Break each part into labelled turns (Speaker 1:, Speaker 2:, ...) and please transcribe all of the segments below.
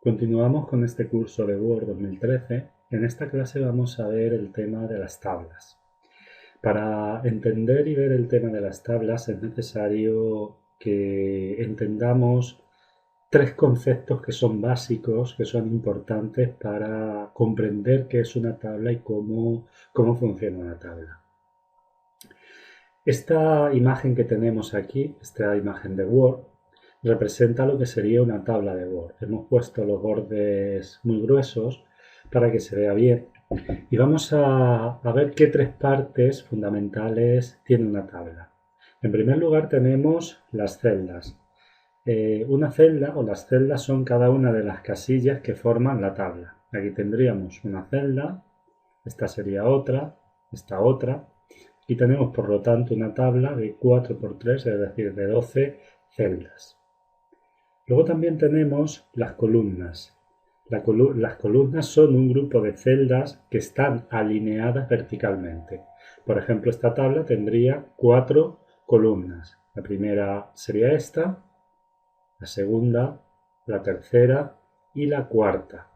Speaker 1: Continuamos con este curso de Word 2013. En esta clase vamos a ver el tema de las tablas. Para entender y ver el tema de las tablas es necesario que entendamos tres conceptos que son básicos, que son importantes para comprender qué es una tabla y cómo funciona una tabla. Esta imagen que tenemos aquí, esta imagen de Word, representa lo que sería una tabla de Word. Hemos puesto los bordes muy gruesos para que se vea bien. Y vamos a ver qué tres partes fundamentales tiene una tabla. En primer lugar tenemos las celdas. Una celda o las celdas son cada una de las casillas que forman la tabla. Aquí tendríamos una celda, esta sería otra, esta otra, y tenemos por lo tanto una tabla de 4 por 3, es decir, de 12 celdas. Luego también tenemos las columnas. Las columnas son un grupo de celdas que están alineadas verticalmente. Por ejemplo, esta tabla tendría 4 columnas. La primera sería esta, la segunda, la tercera y la cuarta.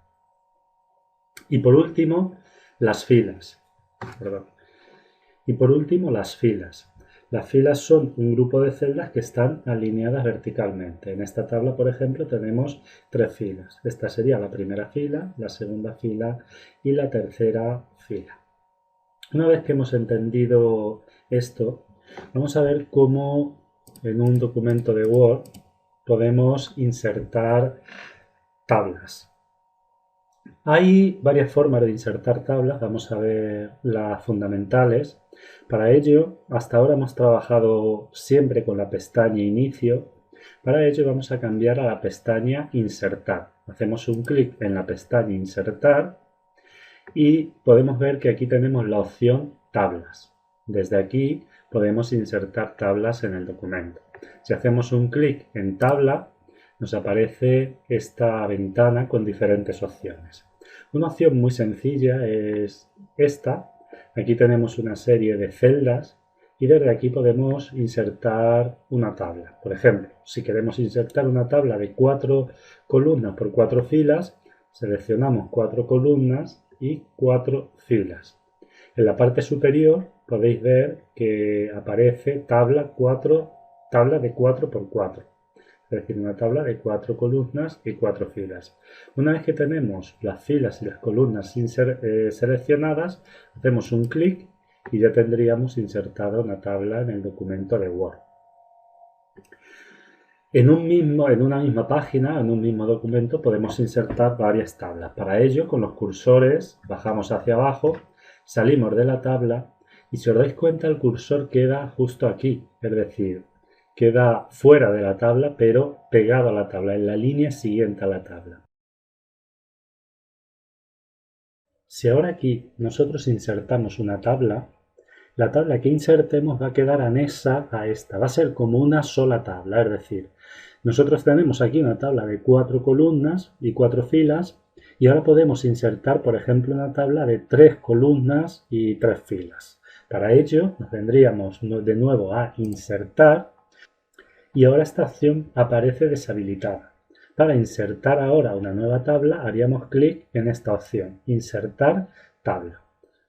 Speaker 1: Y por último, las filas. Perdón. Y por último, las filas. Las filas son un grupo de celdas que están alineadas verticalmente. En esta tabla, por ejemplo, tenemos 3 filas. Esta sería la primera fila, la segunda fila y la tercera fila. Una vez que hemos entendido esto, vamos a ver cómo en un documento de Word podemos insertar tablas. Hay varias formas de insertar tablas, vamos a ver las fundamentales. Para ello, hasta ahora hemos trabajado siempre con la pestaña Inicio. Para ello vamos a cambiar a la pestaña Insertar. Hacemos un clic en la pestaña Insertar y podemos ver que aquí tenemos la opción Tablas. Desde aquí podemos insertar tablas en el documento. Si hacemos un clic en Tabla, nos aparece esta ventana con diferentes opciones. Una opción muy sencilla es esta. Aquí tenemos una serie de celdas y desde aquí podemos insertar una tabla. Por ejemplo, si queremos insertar una tabla de 4 columnas por 4 filas, seleccionamos 4 columnas y 4 filas. En la parte superior podéis ver que aparece tabla de 4 por 4. Es decir, una tabla de 4 columnas y 4 filas. Una vez que tenemos las filas y las columnas seleccionadas, hacemos un clic y ya tendríamos insertada una tabla en el documento de Word. En una misma página, en un mismo documento, podemos insertar varias tablas. Para ello, con los cursores, bajamos hacia abajo, salimos de la tabla y si os dais cuenta, el cursor queda justo aquí, es decir, queda fuera de la tabla, pero pegado a la tabla, en la línea siguiente a la tabla. Si ahora aquí nosotros insertamos una tabla, la tabla que insertemos va a quedar anexa a esta, va a ser como una sola tabla, es decir, nosotros tenemos aquí una tabla de 4 columnas y 4 filas y ahora podemos insertar, por ejemplo, una tabla de 3 columnas y 3 filas. Para ello nos vendríamos de nuevo a insertar y ahora esta opción aparece deshabilitada. Para insertar ahora una nueva tabla haríamos clic en esta opción, insertar tabla.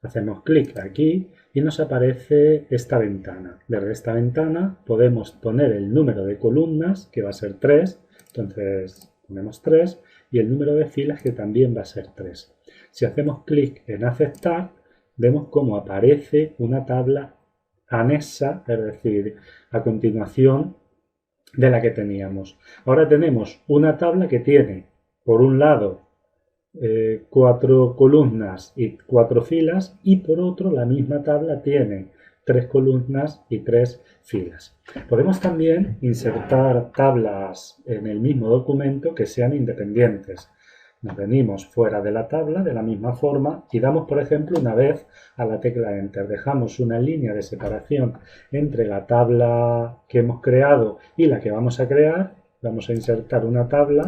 Speaker 1: Hacemos clic aquí y nos aparece esta ventana. Desde esta ventana podemos poner el número de columnas, que va a ser 3, entonces ponemos 3, y el número de filas, que también va a ser 3. Si hacemos clic en aceptar, vemos cómo aparece una tabla anexa, es decir, a continuación de la que teníamos. Ahora tenemos una tabla que tiene, por un lado, 4 columnas y 4 filas y por otro la misma tabla tiene 3 columnas y 3 filas. Podemos también insertar tablas en el mismo documento que sean independientes. Nos venimos fuera de la tabla de la misma forma y damos, por ejemplo, una vez a la tecla Enter. Dejamos una línea de separación entre la tabla que hemos creado y la que vamos a crear. Vamos a insertar una tabla.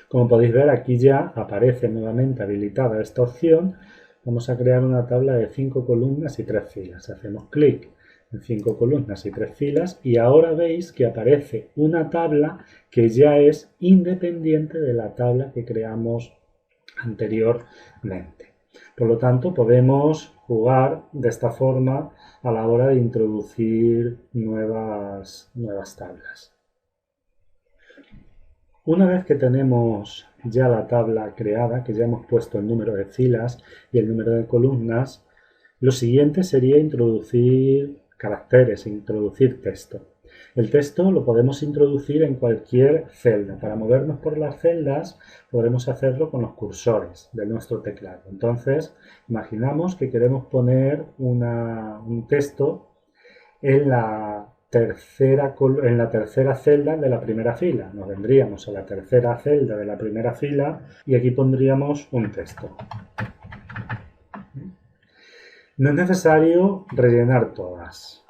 Speaker 1: Como podéis ver, aquí ya aparece nuevamente habilitada esta opción. Vamos a crear una tabla de 5 columnas y 3 filas. Hacemos clic en 5 columnas y 3 filas, y ahora veis que aparece una tabla que ya es independiente de la tabla que creamos anteriormente. Por lo tanto, podemos jugar de esta forma a la hora de introducir nuevas tablas. Una vez que tenemos ya la tabla creada, que ya hemos puesto el número de filas y el número de columnas, lo siguiente sería introducir caracteres, introducir texto. El texto lo podemos introducir en cualquier celda. Para movernos por las celdas podremos hacerlo con los cursores de nuestro teclado. Entonces, imaginamos que queremos poner un texto en la tercera celda de la primera fila. Nos vendríamos a la tercera celda de la primera fila y aquí pondríamos un texto. No es necesario rellenar todas.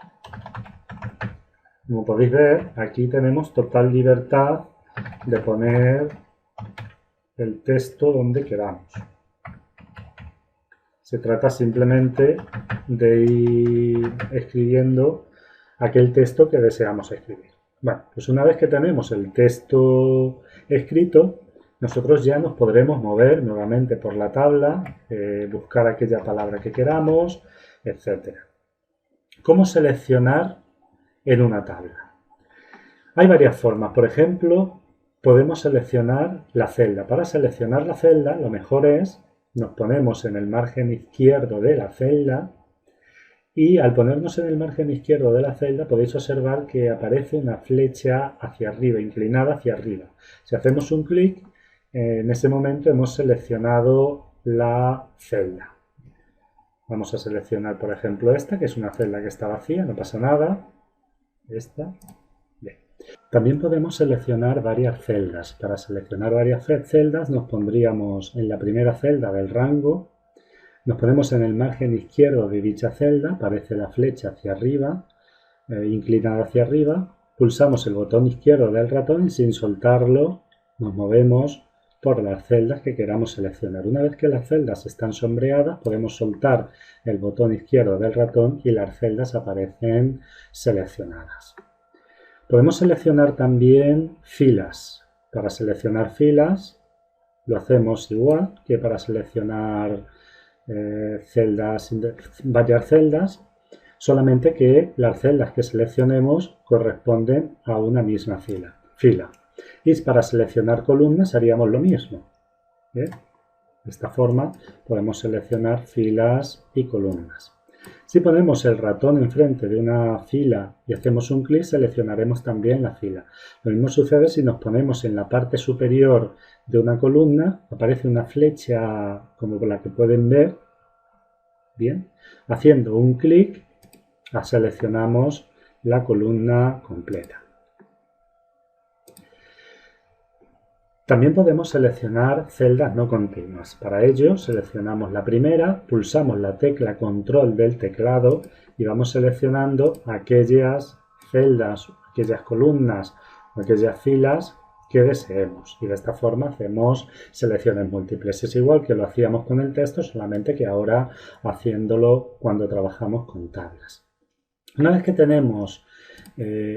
Speaker 1: Como podéis ver, aquí tenemos total libertad de poner el texto donde queramos. Se trata simplemente de ir escribiendo aquel texto que deseamos escribir. Bueno, pues una vez que tenemos el texto escrito, nosotros ya nos podremos mover nuevamente por la tabla, buscar aquella palabra que queramos, etc. ¿Cómo seleccionar en una tabla? Hay varias formas. Por ejemplo, podemos seleccionar la celda. Para seleccionar la celda, lo mejor es, nos ponemos en el margen izquierdo de la celda y al ponernos en el margen izquierdo de la celda podéis observar que aparece una flecha hacia arriba, inclinada hacia arriba. Si hacemos un clic, en ese momento hemos seleccionado la celda. Vamos a seleccionar, por ejemplo, esta, que es una celda que está vacía, no pasa nada. Esta. Bien. También podemos seleccionar varias celdas. Para seleccionar varias celdas nos pondríamos en la primera celda del rango, nos ponemos en el margen izquierdo de dicha celda, aparece la flecha hacia arriba, inclinada hacia arriba, pulsamos el botón izquierdo del ratón y sin soltarlo nos movemos por las celdas que queramos seleccionar. Una vez que las celdas están sombreadas, podemos soltar el botón izquierdo del ratón y las celdas aparecen seleccionadas. Podemos seleccionar también filas. Para seleccionar filas lo hacemos igual que para seleccionar varias celdas, solamente que las celdas que seleccionemos corresponden a una misma fila. Y para seleccionar columnas haríamos lo mismo. De esta forma podemos seleccionar filas y columnas. Si ponemos el ratón enfrente de una fila y hacemos un clic, seleccionaremos también la fila. Lo mismo sucede si nos ponemos en la parte superior de una columna, aparece una flecha como la que pueden ver. Bien, haciendo un clic seleccionamos la columna completa. También podemos seleccionar celdas no continuas. Para ello seleccionamos la primera, pulsamos la tecla control del teclado y vamos seleccionando aquellas celdas, aquellas columnas o aquellas filas que deseemos. Y de esta forma hacemos selecciones múltiples. Es igual que lo hacíamos con el texto, solamente que ahora haciéndolo cuando trabajamos con tablas. Una vez que tenemos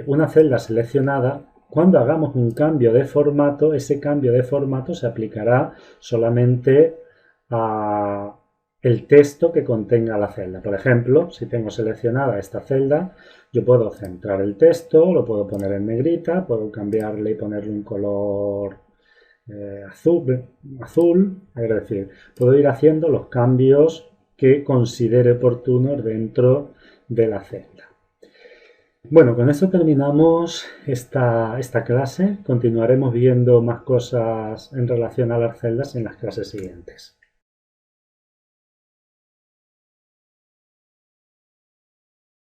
Speaker 1: una celda seleccionada, cuando hagamos un cambio de formato, ese cambio de formato se aplicará solamente a el texto que contenga la celda. Por ejemplo, si tengo seleccionada esta celda, yo puedo centrar el texto, lo puedo poner en negrita, puedo cambiarle y ponerle un color azul, es decir, puedo ir haciendo los cambios que considere oportunos dentro de la celda. Bueno, con esto terminamos esta clase. Continuaremos viendo más cosas en relación a las celdas en las clases siguientes.